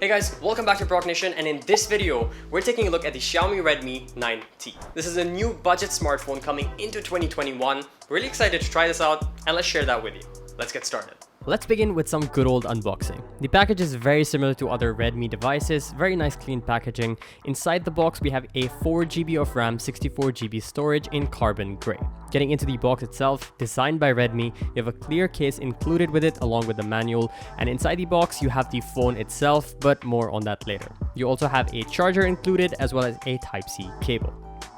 Hey guys, welcome back to ProductNation, and in this video, we're taking a look at the Xiaomi Redmi 9T. This is a new budget smartphone coming into 2021. Really excited to try this out, and let's share that with you. Let's get started. Let's begin with some good old unboxing. The package is very similar to other Redmi devices, very nice clean packaging. Inside the box we have a 4GB of RAM, 64GB storage in carbon grey. Getting into the box itself, designed by Redmi, you have a clear case included with it along with the manual, and inside the box you have the phone itself, but more on that later. You also have a charger included as well as a Type-C cable.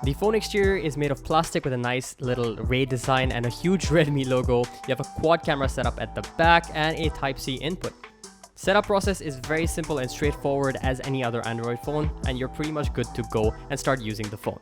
The phone exterior is made of plastic with a nice little ray design and a huge Redmi logo. You have a quad camera setup at the back and a Type-C input. Setup process is very simple and straightforward as any other Android phone, and you're pretty much good to go and start using the phone.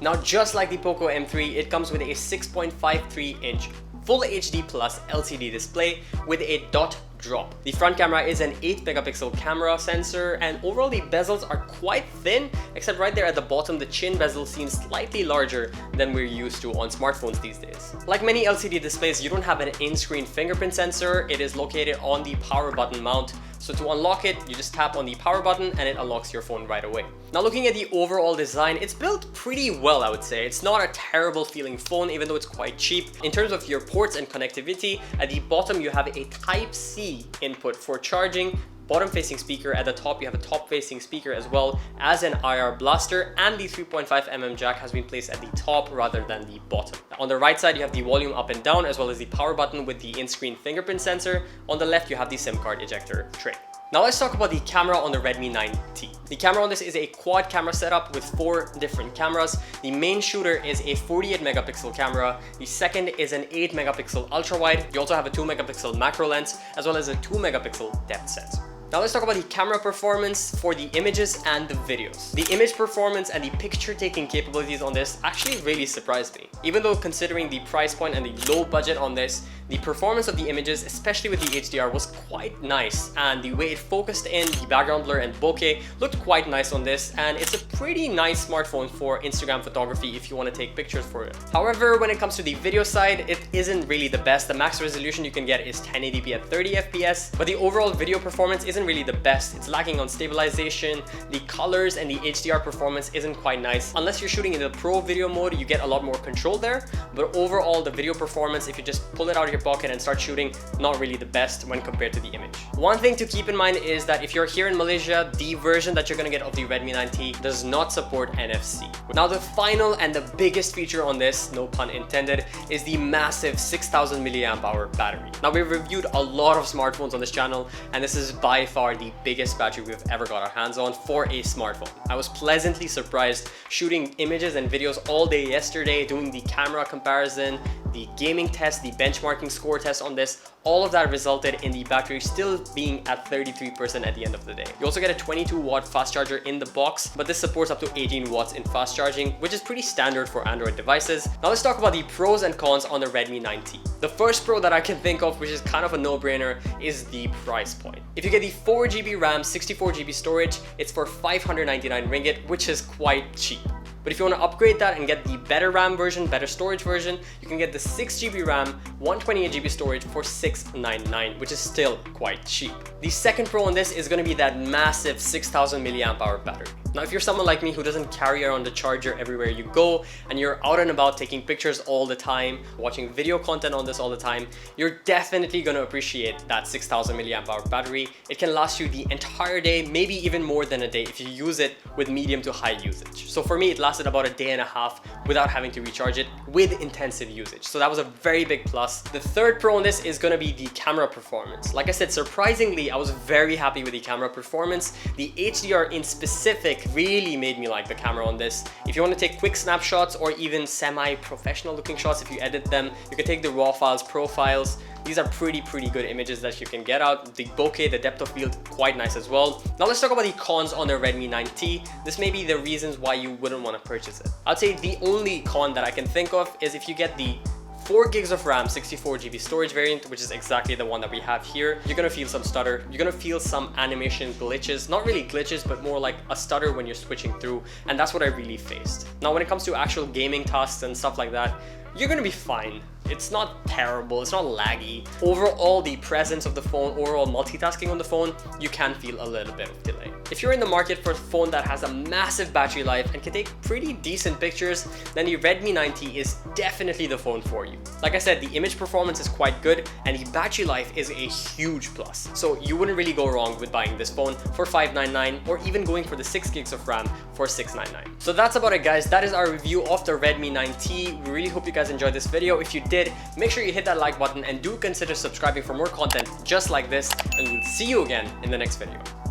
Now, just like the Poco M3, it comes with a 6.53-inch Full HD Plus LCD display with a dot drop. The front camera is an 8-megapixel camera sensor, and overall the bezels are quite thin, except right there at the bottom the chin bezel seems slightly larger than we're used to on smartphones these days. Like many LCD displays, you don't have an in-screen fingerprint sensor. It is located on the power button mount. So to unlock it, you just tap on the power button and it unlocks your phone right away. Now, looking at the overall design, it's built pretty well, I would say. It's not a terrible feeling phone, even though it's quite cheap. In terms of your ports and connectivity, at the bottom you have a Type-C input for charging, bottom facing speaker. At the top you have a top facing speaker as well as an IR blaster, and the 3.5mm jack has been placed at the top rather than the bottom. On the right side you have the volume up and down as well as the power button with the in-screen fingerprint sensor. On the left you have the SIM card ejector tray. Now let's talk about the camera on the Redmi 9T. The camera on this is a quad camera setup with 4 different cameras. The main shooter is a 48 megapixel camera. The second is an 8 megapixel ultra wide. You also have a 2 megapixel macro lens as well as a 2 megapixel depth sensor. Now let's talk about the camera performance for the images and the videos. The image performance and the picture taking capabilities on this actually really surprised me. Even though considering the price point and the low budget on this, the performance of the images, especially with the HDR, was quite nice, and the way it focused in, the background blur and bokeh looked quite nice on this, and it's a pretty nice smartphone for Instagram photography if you want to take pictures for it. However, when it comes to the video side, it isn't really the best. The max resolution you can get is 1080p at 30 FPS, but the overall video performance isn't really the best. It's lacking on stabilization, the colors and the HDR performance isn't quite nice. Unless you're shooting in the pro video mode, you get a lot more control there, but overall the video performance, if you just pull it out of your pocket and start shooting, not really the best when compared to the image. One thing to keep in mind is that if you're here in Malaysia, the version that you're gonna get of the Redmi 9T does not support NFC. Now the final and the biggest feature on this, no pun intended, is the massive 6000 mAh battery. Now we've reviewed a lot of smartphones on this channel, and this is by far the biggest battery we've ever got our hands on for a smartphone. I was pleasantly surprised shooting images and videos all day yesterday, doing the camera comparison, the gaming test, the benchmarking score test on this. All of that resulted in the battery still being at 33% at the end of the day. You also get a 22-watt fast charger in the box, but this supports up to 18 watts in fast charging, which is pretty standard for Android devices. Now let's talk about the pros and cons on the Redmi 9T. The first pro that I can think of, which is kind of a no-brainer, is the price point. If you get the 4GB RAM, 64GB storage, it's for 599 ringgit, which is quite cheap. But if you want to upgrade that and get the better RAM version, better storage version, you can get the 6GB RAM, 128GB storage for 699, which is still quite cheap. The second pro on this is going to be that massive 6000 mAh battery. Now, if you're someone like me who doesn't carry around the charger everywhere you go, and you're out and about taking pictures all the time, watching video content on this all the time, you're definitely going to appreciate that 6000 mAh battery. It can last you the entire day, maybe even more than a day if you use it with medium to high usage. So for me, it lasted about a day and a half without having to recharge it with intensive usage. So that was a very big plus. The third pro on this is going to be the camera performance. Like I said, surprisingly, I was very happy with the camera performance. The HDR in specific really made me like the camera on this. If you want to take quick snapshots or even semi-professional looking shots, if you edit them, you can take the raw files, profiles. These are pretty good images that you can get out. The bokeh, the depth of field, quite nice as well. Now let's talk about the cons on the Redmi 9T. This may be the reasons why you wouldn't want to purchase it. I'd say the only con that I can think of is if you get the 4 gigs of RAM, 64GB storage variant, which is exactly the one that we have here, you're gonna feel some stutter. You're gonna feel some animation glitches, not really glitches, but more like a stutter when you're switching through. And that's what I really faced. Now, when it comes to actual gaming tasks and stuff like that, you're gonna be fine. It's not terrible, it's not laggy. Overall, the presence of the phone, overall multitasking on the phone, you can feel a little bit of delay. If you're in the market for a phone that has a massive battery life and can take pretty decent pictures, then the Redmi 9T is definitely the phone for you. Like I said, the image performance is quite good and the battery life is a huge plus. So you wouldn't really go wrong with buying this phone for $599 or even going for the 6 gigs of RAM for $699. So that's about it, guys. That is our review of the Redmi 9T. We really hope you guys enjoyed this video. If you did, make sure you hit that like button and do consider subscribing for more content just like this, and we'll see you again in the next video.